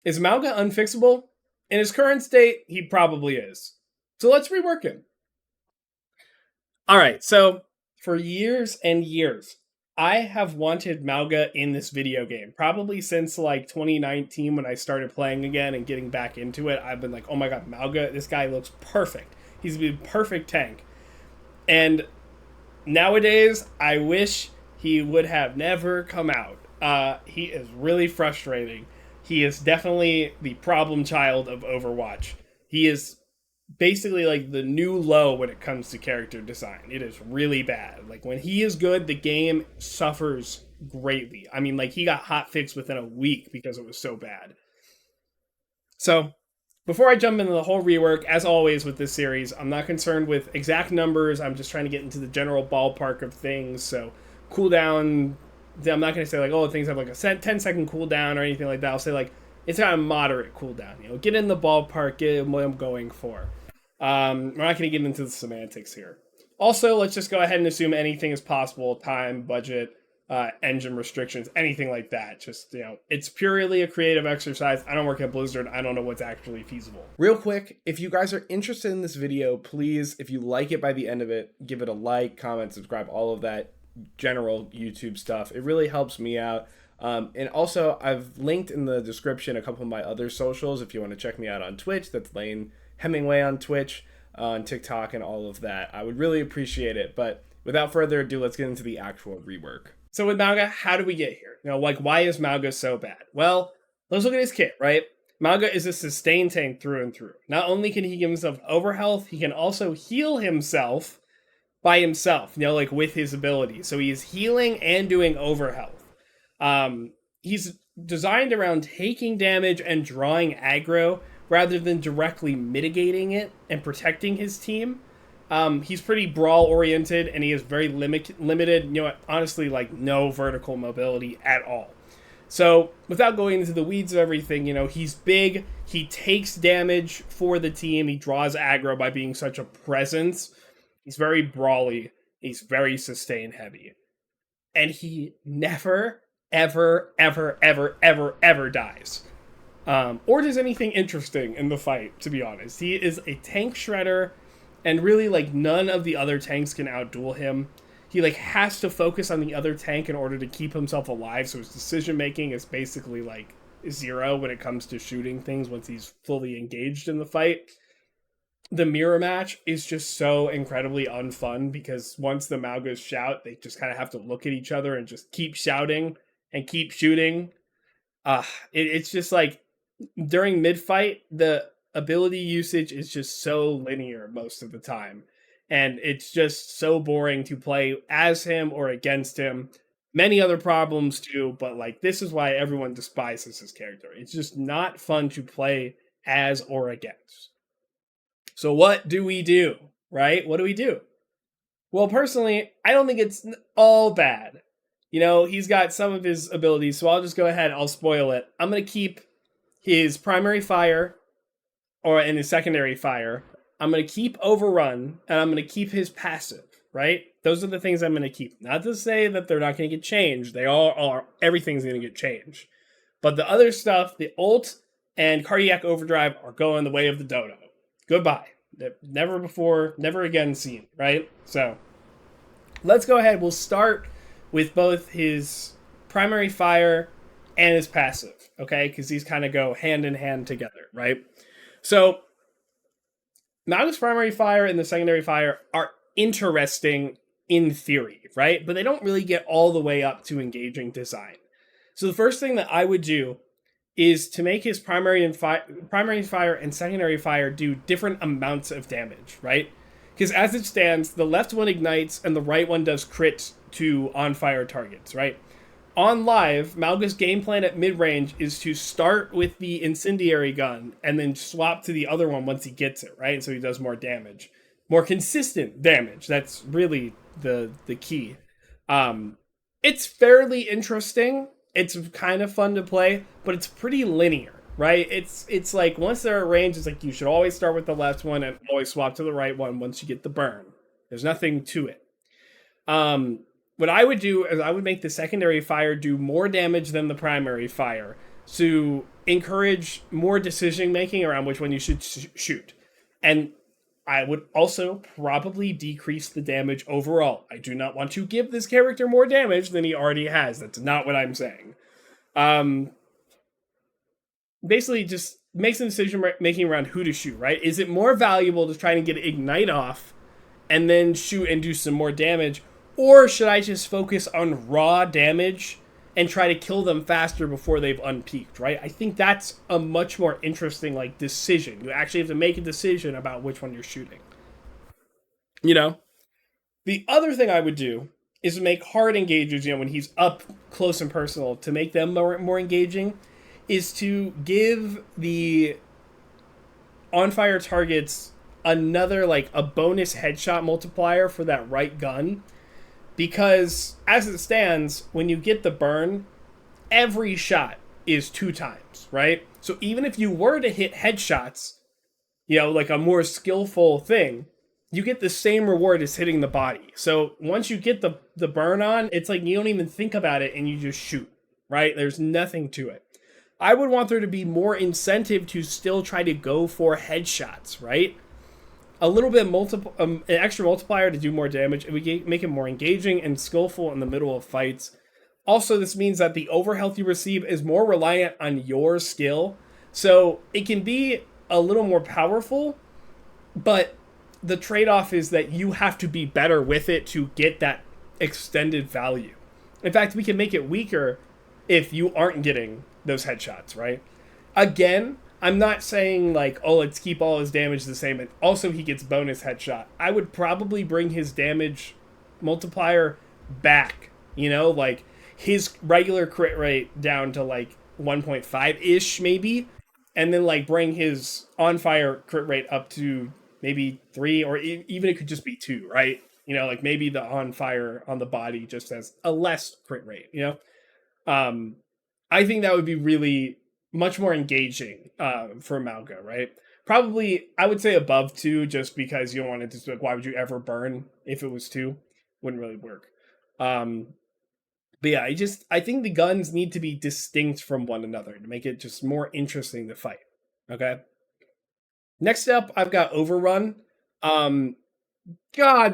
Is Mauga unfixable? In his current state, he probably is. So let's rework him. All right, so for years and years, I have wanted Mauga in this video game. Probably since like 2019 when I started playing again and getting back into it. I've been like, oh my god, Mauga, this guy looks perfect. He's a perfect tank. And nowadays, I wish he would have never come out. He is really frustrating. He is definitely the problem child of Overwatch. He is basically like the new low when it comes to character design. It is really bad. Like when he is good, the game suffers greatly. I mean, like he got hotfixed within a week because it was so bad. So before I jump into the whole rework, as always with this series, I'm not concerned with exact numbers. I'm just trying to get into the general ballpark of things. So cooldown, I'm not going to say like, oh, things have like a 10-second cooldown or anything like that. I'll say like, it's got a moderate cooldown. You know, get in the ballpark, get what I'm going for. We're not going to get into the semantics here. Also, let's just go ahead and assume anything is possible. Time, budget, engine restrictions, anything like that. Just, it's purely a creative exercise. I don't work at Blizzard. I don't know what's actually feasible. Real quick, if you guys are interested in this video, please, if you like it by the end of it, give it a like, comment, subscribe, all of that general YouTube stuff. It really helps me out. And also, I've linked in the description a couple of my other socials if you want to check me out on Twitch. That's Lane Hemingway on Twitch, on TikTok, and all of that. I would really appreciate it. But without further ado, let's get into the actual rework. So with Mauga, how do we get here? Why is Mauga so bad? Well, let's look at his kit, right? Mauga is a sustain tank through and through. Not only can he give himself overhealth, he can also heal himself by himself, like with his ability. So he's healing and doing overhealth. He's designed around taking damage and drawing aggro rather than directly mitigating it and protecting his team. He's pretty brawl oriented and he is very limited, honestly, like no vertical mobility at all. So without going into the weeds of everything, he's big, he takes damage for the team, he draws aggro by being such a presence. He's very brawly, he's very sustain heavy. And he never, ever, ever, ever, ever, ever dies. Or does anything interesting in the fight, to be honest. He is a tank shredder, and really, like, none of the other tanks can outduel him. He, like, has to focus on the other tank in order to keep himself alive, so his decision-making is basically, like, zero when it comes to shooting things once he's fully engaged in the fight. The mirror match is just so incredibly unfun, because once the Maugas shout, they just kind of have to look at each other and just keep shouting and keep shooting. It's just, like, during mid-fight, the ability usage is just so linear most of the time. And it's just so boring to play as him or against him. Many other problems too, but like this is why everyone despises his character. It's just not fun to play as or against. So what do we do, right? What do we do? Well, personally, I don't think it's all bad. He's got some of his abilities, so I'll just go ahead, I'll spoil it. I'm going to keep his primary fire, or in his secondary fire. I'm going to keep Overrun, and I'm going to keep his passive, right? Those are the things I'm going to keep. Not to say that they're not going to get changed. They all are. Everything's going to get changed. But the other stuff, the ult and cardiac overdrive, are going the way of the dodo. Goodbye. Never before, never again seen, right? So let's go ahead. We'll start with both his primary fire and his passive, okay? Because these kind of go hand in hand together, right? So Mauga's primary fire and the secondary fire are interesting in theory, right? But they don't really get all the way up to engaging design. So the first thing that I would do is to make his primary fire and secondary fire do different amounts of damage, right? Because as it stands, the left one ignites and the right one does crits to on-fire targets, right? On live, Mauga's game plan at mid-range is to start with the incendiary gun and then swap to the other one once he gets it, right? So he does more damage. More consistent damage. That's really the key. It's fairly interesting. It's kind of fun to play, but it's pretty linear, right? It's like once they're at range, it's like you should always start with the left one and always swap to the right one once you get the burn. There's nothing to it. What I would do is I would make the secondary fire do more damage than the primary fire. to encourage more decision making around which one you should shoot. And I would also probably decrease the damage overall. I do not want to give this character more damage than he already has. That's not what I'm saying. Um, Basically, just make some decision making around who to shoot, right? Is it more valuable to try and get Ignite off and then shoot and do some more damage? Or should I just focus on raw damage and try to kill them faster before they've unpeaked, right? I think that's a much more interesting like decision. You actually have to make a decision about which one you're shooting. You know? The other thing I would do is make hard engages, when he's up close and personal, to make them more engaging, is to give the on fire targets another like a bonus headshot multiplier for that right gun. Because as it stands, when you get the burn, every shot is 2 times, right? So even if you were to hit headshots, like a more skillful thing, you get the same reward as hitting the body. So once you get the burn on, it's like you don't even think about it and you just shoot, right? There's nothing to it. I would want there to be more incentive to still try to go for headshots, right? A little bit an extra multiplier to do more damage, and we make it more engaging and skillful in the middle of fights. Also, this means that the overhealth you receive is more reliant on your skill, so it can be a little more powerful, but the trade-off is that you have to be better with it to get that extended value. In fact, we can make it weaker if you aren't getting those headshots, right? Again, I'm not saying like, oh, let's keep all his damage the same, and also he gets bonus headshot. I would probably bring his damage multiplier back, like his regular crit rate down to like 1.5-ish maybe, and then like bring his on fire crit rate up to maybe 3, or even it could just be 2, right? Like maybe the on fire on the body just has a less crit rate, I think that would be really much more engaging for Mauga, right? Probably, I would say above 2, just because you don't want it to, like, why would you ever burn if it was 2? Wouldn't really work. But yeah, I think the guns need to be distinct from one another to make it just more interesting to fight. Okay? Next up, I've got Overrun. God,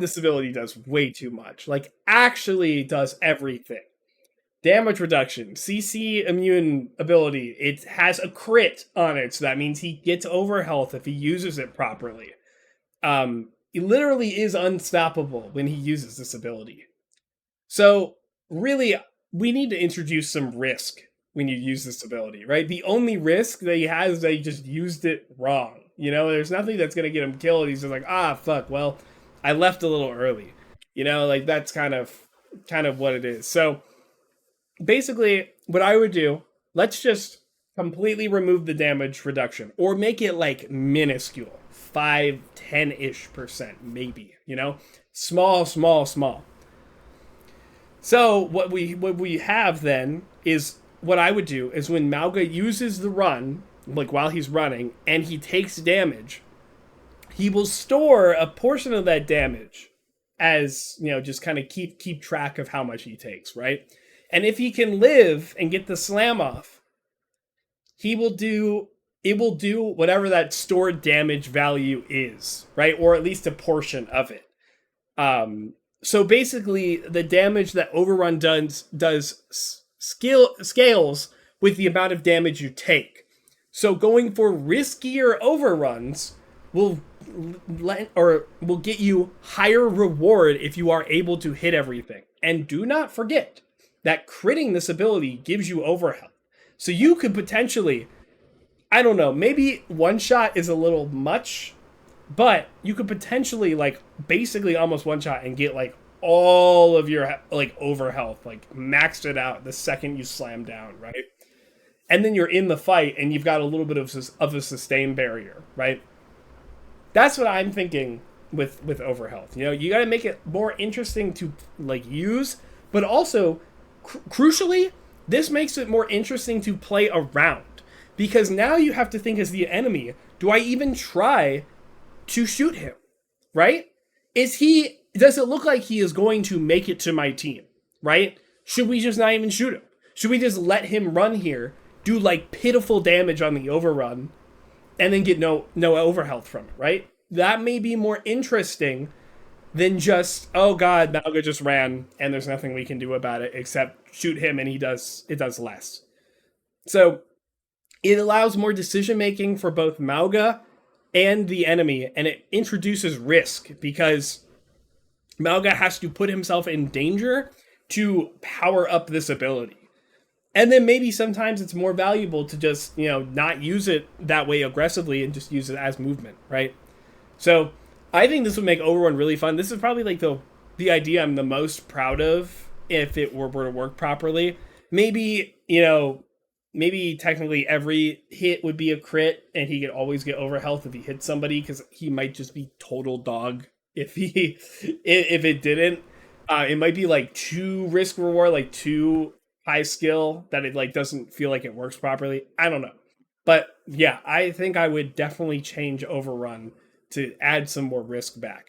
this ability does way too much. Like, actually does everything. Damage reduction, CC immune ability. It has a crit on it, so that means he gets overhealth if he uses it properly. He literally is unstoppable when he uses this ability. So, really, we need to introduce some risk when you use this ability, right? The only risk that he has is that he just used it wrong. There's nothing that's going to get him killed. He's just like, fuck, well, I left a little early. Like that's kind of what it is. So, basically, what I would do, let's just completely remove the damage reduction, or make it like minuscule, 5-10-ish% maybe, small. So what we have then is, what I would do is when Mauga uses the run, like while he's running, and he takes damage, he will store a portion of that damage as, just kind of keep track of how much he takes, right? And if he can live and get the slam off, it will do whatever that stored damage value is, right? Or at least a portion of it. So basically, the damage that Overrun does scales with the amount of damage you take. So going for riskier overruns will get you higher reward if you are able to hit everything. And do not forget that critting this ability gives you overhealth. So you could potentially, I don't know, maybe one shot is a little much, but you could potentially like basically almost one shot and get like all of your like overhealth, like maxed it out the second you slam down, right? And then you're in the fight and you've got a little bit of a sustain barrier, right? That's what I'm thinking with overhealth. You got to make it more interesting to like use, but also crucially, this makes it more interesting to play around, because now you have to think as the enemy, do I even try to shoot him, right? Does it look like he is going to make it to my team, right? Should we just not even shoot him? Should we just let him run here, do like pitiful damage on the overrun, and then get no overhealth from it, right? That may be more interesting than just, oh god, Mauga just ran and there's nothing we can do about it except shoot him and it does less. So it allows more decision making for both Mauga and the enemy, and it introduces risk because Mauga has to put himself in danger to power up this ability. And then maybe sometimes it's more valuable to just, not use it that way aggressively and just use it as movement, right? So I think this would make Overrun really fun. This is probably like the idea I'm the most proud of if it were to work properly. Maybe, maybe technically every hit would be a crit and he could always get overhealth if he hits somebody, because he might just be total dog if it didn't. It might be like too risk reward, like too high skill that it like doesn't feel like it works properly. I don't know. But yeah, I think I would definitely change Overrun to add some more risk back.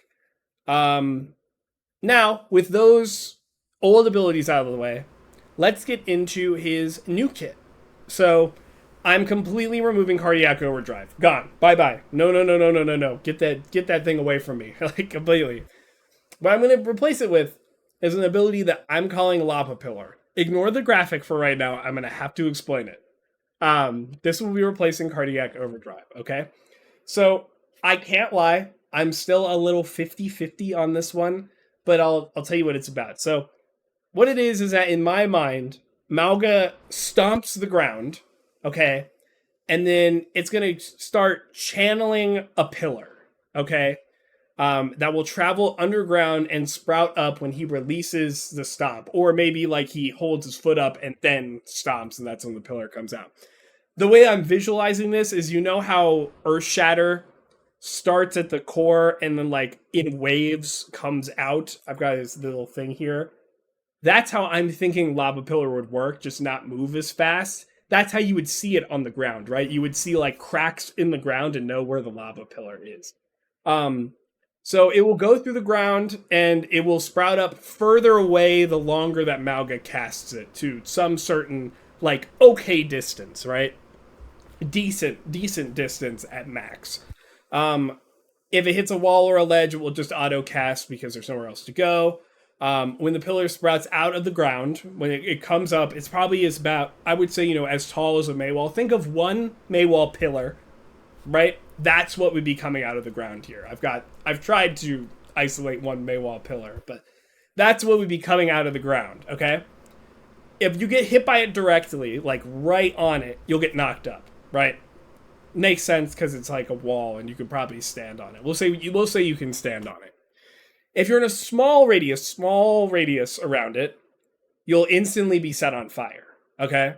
Now, with those old abilities out of the way, let's get into his new kit. So, I'm completely removing Cardiac Overdrive. Gone. Bye-bye. No, no, no, no, no, no, no. Get that thing away from me. Like, completely. What I'm going to replace it with is an ability that I'm calling Lava Pillar. Ignore the graphic for right now. I'm going to have to explain it. This will be replacing Cardiac Overdrive, okay? So, I can't lie. I'm still a little 50-50 on this one, but I'll tell you what it's about. So, what it is that in my mind, Mauga stomps the ground, okay? And then it's going to start channeling a pillar, okay? That will travel underground and sprout up when he releases the stomp. Or maybe like he holds his foot up and then stomps, and that's when the pillar comes out. The way I'm visualizing this is, how Earth Shatter starts at the core and then like in waves comes out. I've got this little thing here. That's how I'm thinking Lava Pillar would work, just not move as fast. That's how you would see it on the ground, right? You would see like cracks in the ground and know where the Lava Pillar is. So it will go through the ground and it will sprout up further away the longer that Mauga casts it, to some certain like okay distance, right? Decent distance at max. If it hits a wall or a ledge, it will just auto cast because there's nowhere else to go. When the pillar sprouts out of the ground, when it comes up, it's probably is about, I would say, as tall as a Maywall. Think of one Maywall pillar, right? That's what would be coming out of the ground here. I've tried to isolate one Maywall pillar, but that's what would be coming out of the ground, okay? If you get hit by it directly, like right on it, you'll get knocked up, right? Makes sense because it's like a wall and you could probably stand on it. We'll say you can stand on it. If you're in a small radius around it, you'll instantly be set on fire, okay?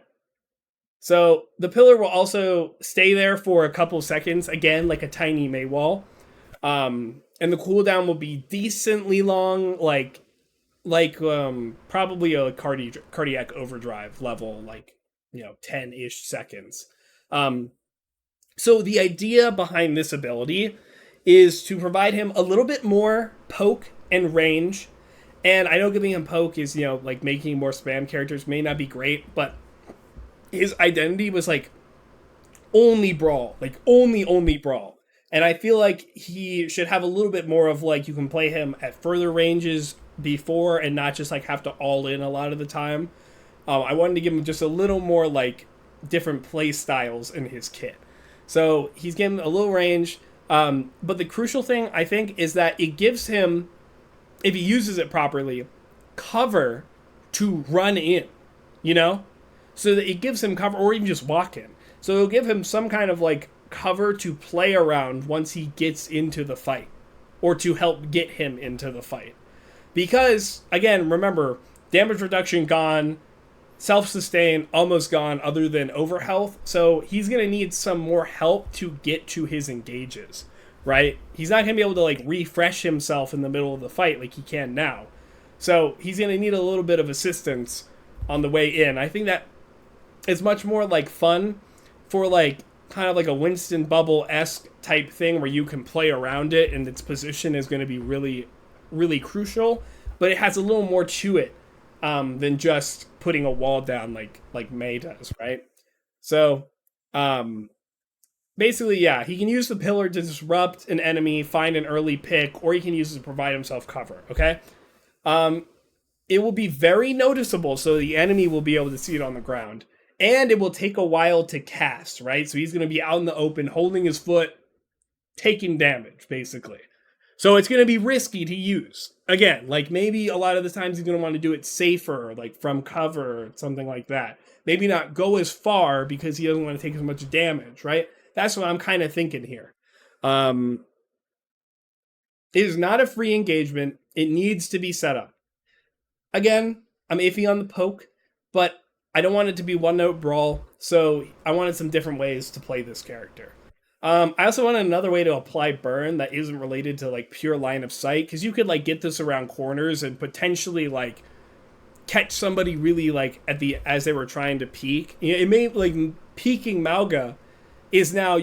So the pillar will also stay there for a couple seconds, again, like a tiny Maywall. And the cooldown will be decently long, like probably a cardiac overdrive level, like, 10-ish seconds. So the idea behind this ability is to provide him a little bit more poke and range. And I know giving him poke is, like making more spam characters may not be great, but his identity was like only brawl, like only brawl. And I feel like he should have a little bit more of like, you can play him at further ranges before and not just like have to all in a lot of the time. I wanted to give him just a little more like different play styles in his kit. So he's getting a little range. But the crucial thing, I think, is that it gives him, if he uses it properly, cover to run in, So that it gives him cover, or even just walk in. So it'll give him some kind of, like, cover to play around once he gets into the fight. Or to help get him into the fight. Because, again, remember, damage reduction gone, self-sustain almost gone other than overhealth, so he's going to need some more help to get to his engages, right? He's not going to be able to like refresh himself in the middle of the fight like he can now. So he's going to need a little bit of assistance on the way in. I think that is much more like fun for like kind of like a Winston Bubble-esque type thing where you can play around it and its position is going to be really, really crucial, but it has a little more to it than just putting a wall down like May does, right? So, um, basically, yeah, he can use the pillar to disrupt an enemy, find an early pick, or he can use it to provide himself cover. Okay. Um, it will be very noticeable, so the enemy will be able to see it on the ground, and it will take a while to cast. Right. So he's going to be out in the open, holding his foot, taking damage, basically. So it's going to be risky to use. Again, like maybe a lot of the times he's going to want to do it safer, like from cover or something like that. Maybe not go as far because he doesn't want to take as much damage, right? That's what I'm kind of thinking here. Um, it is not a free engagement. It needs to be set up. Again, I'm iffy on the poke, but I don't want it to be one note brawl, so I wanted some different ways to play this character. I also wanted another way to apply burn that isn't related to like pure line of sight, because you could like get this around corners and potentially like catch somebody really like at the as they were trying to peek. You know, it may like peeking Mauga is now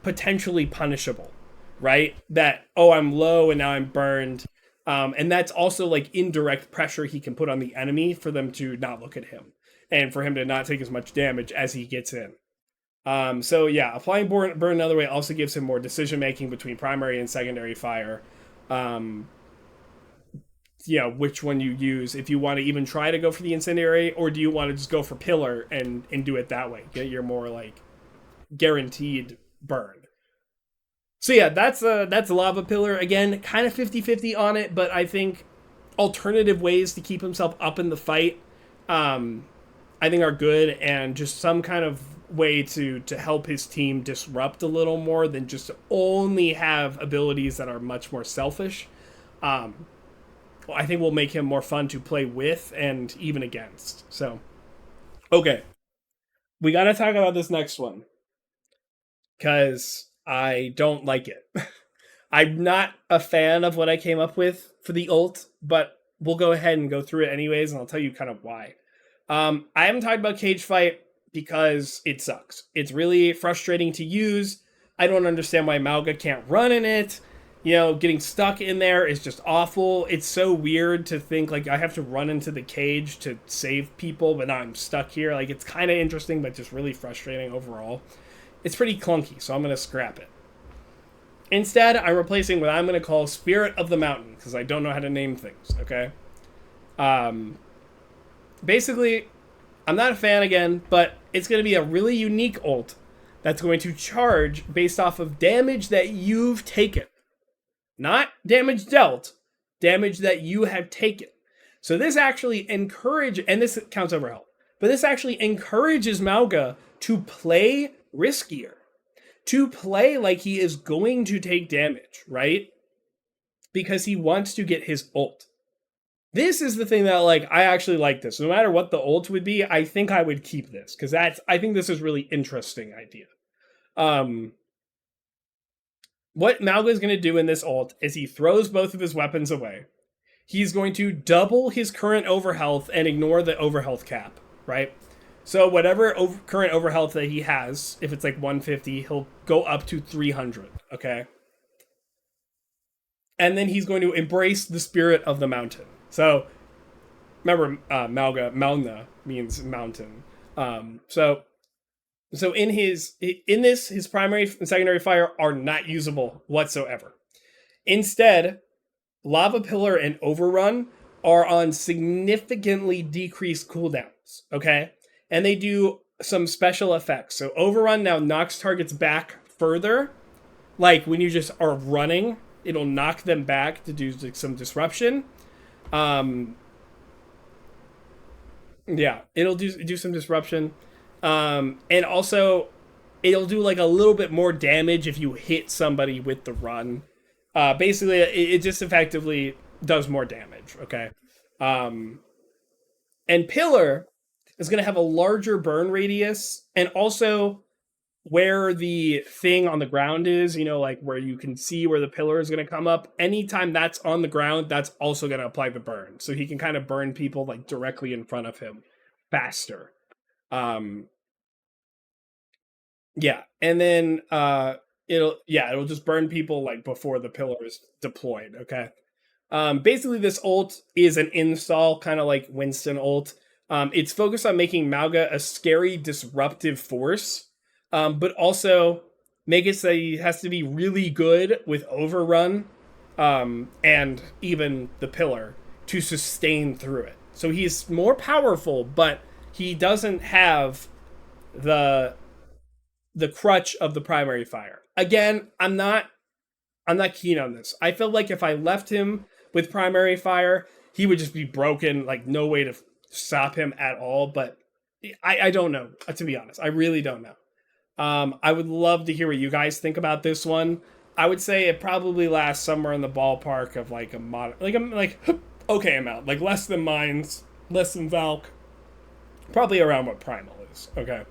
potentially punishable, right? That oh I'm low and now I'm burned, and that's also like indirect pressure he can put on the enemy for them to not look at him and for him to not take as much damage as he gets in. So yeah, applying burn another way also gives him more decision making between primary and secondary fire. Um, which one you use if you want to even try to go for the incendiary, or do you want to just go for pillar and do it that way? Get your more like guaranteed burn. So yeah, that's a lava pillar. Again, kind of 50-50 on it, but I think alternative ways to keep himself up in the fight, um, I think are good, and just some kind of way to help his team disrupt a little more than just only have abilities that are much more selfish. Um, I think will make him more fun to play with and even against. So, okay, we got to talk about this next one because I don't like it. I'm not a fan of what I came up with for the ult, but we'll go ahead and go through it anyways, and I'll tell you kind of why. I haven't talked about Cage Fight because it sucks. It's really frustrating to use. I don't understand why Mauga can't run in it. You know, getting stuck in there is just awful. It's so weird to think like I have to run into the cage to save people, but now I'm stuck here. Like it's kind of interesting, but just really frustrating overall. It's pretty clunky, so I'm going to scrap it. Instead, I'm replacing what I'm going to call Spirit of the Mountain, because I don't know how to name things, okay? Um, basically, I'm not a fan again, but it's going to be a really unique ult that's going to charge based off of damage that you've taken. Not damage dealt, damage that you have taken. So this actually and this counts over health, but this actually encourages Mauga to play riskier, to play like he is going to take damage, right? Because he wants to get his ult. This is the thing that like I actually like this. No matter what the ult would be, I think I would keep this because I think this is really interesting idea. What Mauga is going to do in this ult is he throws both of his weapons away. He's going to double his current overhealth and ignore the overhealth cap, right? So whatever current overhealth that he has, if it's like 150, he'll go up to 300, okay? And then he's going to embrace the spirit of the mountain. So remember, Mauna means mountain. So in his primary and secondary fire are not usable whatsoever. Instead, Lava Pillar and Overrun are on significantly decreased cooldowns, okay? And they do some special effects. So Overrun now knocks targets back further. Like when you just are running, it'll knock them back to do some disruption. Yeah, it'll do some disruption. And also it'll do like a little bit more damage if you hit somebody with the run. Basically, it just effectively does more damage, okay? And Pillar is going to have a larger burn radius, and also where the thing on the ground is, you know, like where you can see where the pillar is going to come up. Anytime that's on the ground, that's also going to apply the burn. So he can kind of burn people like directly in front of him faster. Yeah, and then it'll just burn people like before the pillar is deployed. Okay. Basically, this ult is an install, kind of like Winston ult. It's focused on making Mauga a scary, disruptive force, but also make it so he has to be really good with Overrun and even the Pillar to sustain through it. So he's more powerful, but he doesn't have the the crutch of the primary fire. Again, I'm not keen on this. I feel like if I left him with primary fire, he would just be broken, like no way to stop him at all. But I don't know, to be honest. I really don't know. I would love to hear what you guys think about this one. I would say it probably lasts somewhere in the ballpark of like a okay amount, like less than Mines, less than Valk, probably around what Primal is. Okay,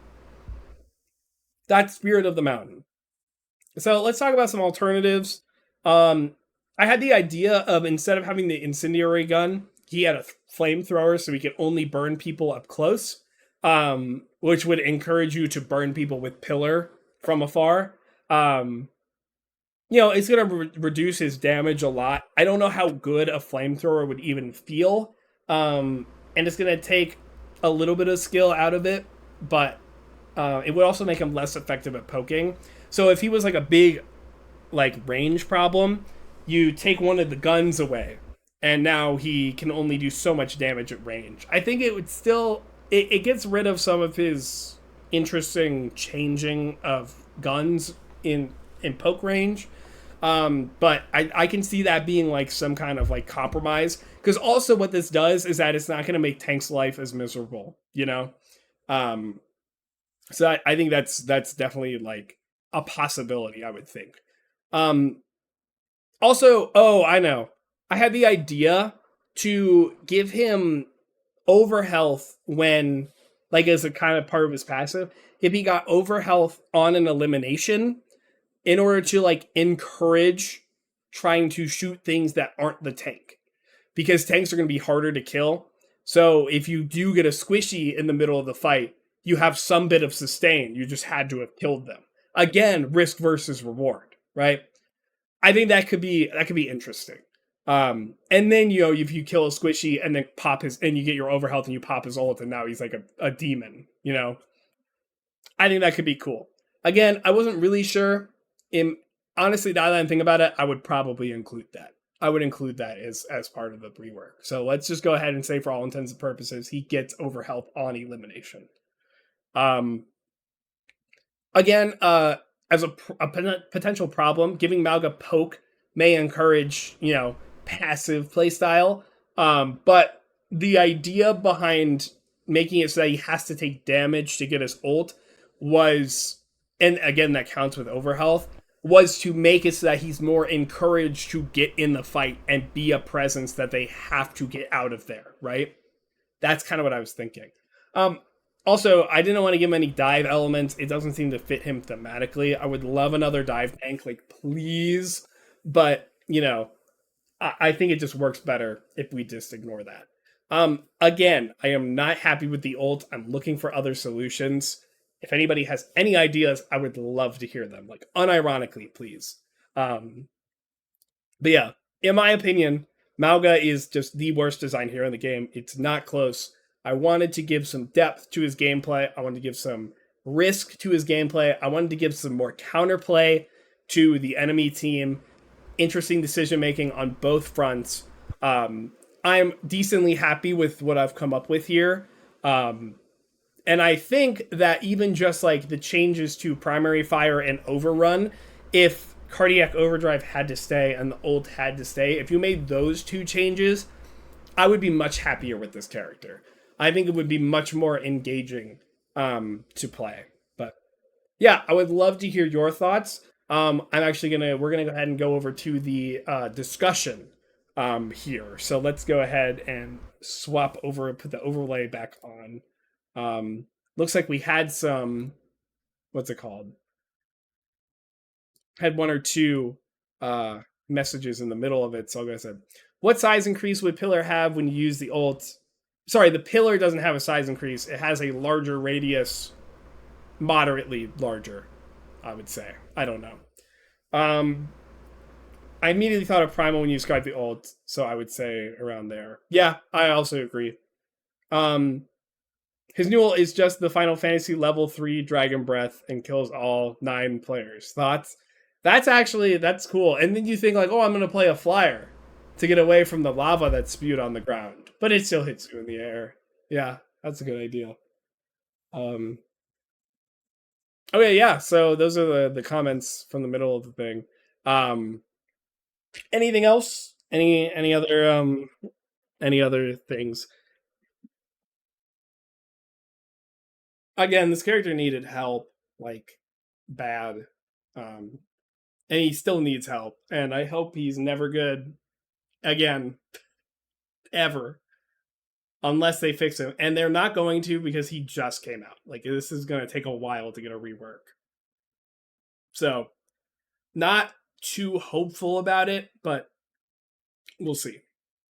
that's Spirit of the Mountain. So let's talk about some alternatives. Um, I had the idea of instead of having the incendiary gun, he had a flamethrower so he could only burn people up close, which would encourage you to burn people with pillar from afar. Um, it's going to reduce his damage a lot. I don't know how good a flamethrower would even feel. And it's going to take a little bit of skill out of it, but it would also make him less effective at poking. So if he was like a big like range problem, you take one of the guns away, and now he can only do so much damage at range. I think it would still it gets rid of some of his interesting changing of guns in poke range. But I can see that being like some kind of like compromise because also what this does is that it's not going to make Tank's life as miserable, Um, so I think that's definitely like a possibility. I would think. Um, Also, oh, I know. I had the idea to give him overhealth when, like, as a kind of part of his passive. If he got overhealth on an elimination, in order to like encourage trying to shoot things that aren't the tank, because tanks are going to be harder to kill. So if you do get a squishy in the middle of the fight, you have some bit of sustain. You just had to have killed them. Again, risk versus reward, right? I think that could be interesting. And then if you kill a squishy and then pop his and you get your overhealth and you pop his ult and now he's like a demon, I think that could be cool. Again, I wasn't really sure. In honestly, now that I'm thinking about it, I would probably include that. I would include that as part of the rework. So let's just go ahead and say, for all intents and purposes, he gets overhealth on elimination. Um, Again, as a potential problem, giving Mauga poke may encourage, passive playstyle. But the idea behind making it so that he has to take damage to get his ult was, and again, that counts with overhealth, was to make it so that he's more encouraged to get in the fight and be a presence that they have to get out of there, right? That's kind of what I was thinking. Um, Also, I didn't want to give him any dive elements. It doesn't seem to fit him thematically. I would love another dive tank, like please. But, I think it just works better if we just ignore that. Again, I am not happy with the ult. I'm looking for other solutions. If anybody has any ideas, I would love to hear them. Like unironically, please. Um, but yeah, in my opinion, Mauga is just the worst design hero in the game. It's not close. I wanted to give some depth to his gameplay. I wanted to give some risk to his gameplay. I wanted to give some more counterplay to the enemy team. Interesting decision making on both fronts. I'm decently happy with what I've come up with here. And I think that even just like the changes to primary fire and overrun, if cardiac overdrive had to stay and the ult had to stay, if you made those two changes, I would be much happier with this character. I think it would be much more engaging to play. But yeah, I would love to hear your thoughts. We're gonna go ahead and go over to the discussion here. So let's go ahead and swap over, put the overlay back on. Looks like we had some, what's it called? Had one or two messages in the middle of it. So I'll go ahead. What size increase would Pillar have when you use the ult? Sorry, the Pillar doesn't have a size increase. It has a larger radius, moderately larger, I would say. I don't know. I immediately thought of Primal when you described the ult, so I would say around there. Yeah, I also agree. His new ult is just the Final Fantasy level 3 Dragon Breath and kills all 9 players. Thoughts? That's cool. And then you think like, oh, I'm gonna play a flyer to get away from the lava that's spewed on the ground, but it still hits you in the air. Yeah, that's a good idea. Um, okay, yeah. So those are the comments from the middle of the thing. Um, anything else? Any other things? Again, this character needed help, like bad. Um, and he still needs help. And I hope he's never good again, ever, unless they fix him. And they're not going to because he just came out. Like, this is going to take a while to get a rework. So, not too hopeful about it, but we'll see.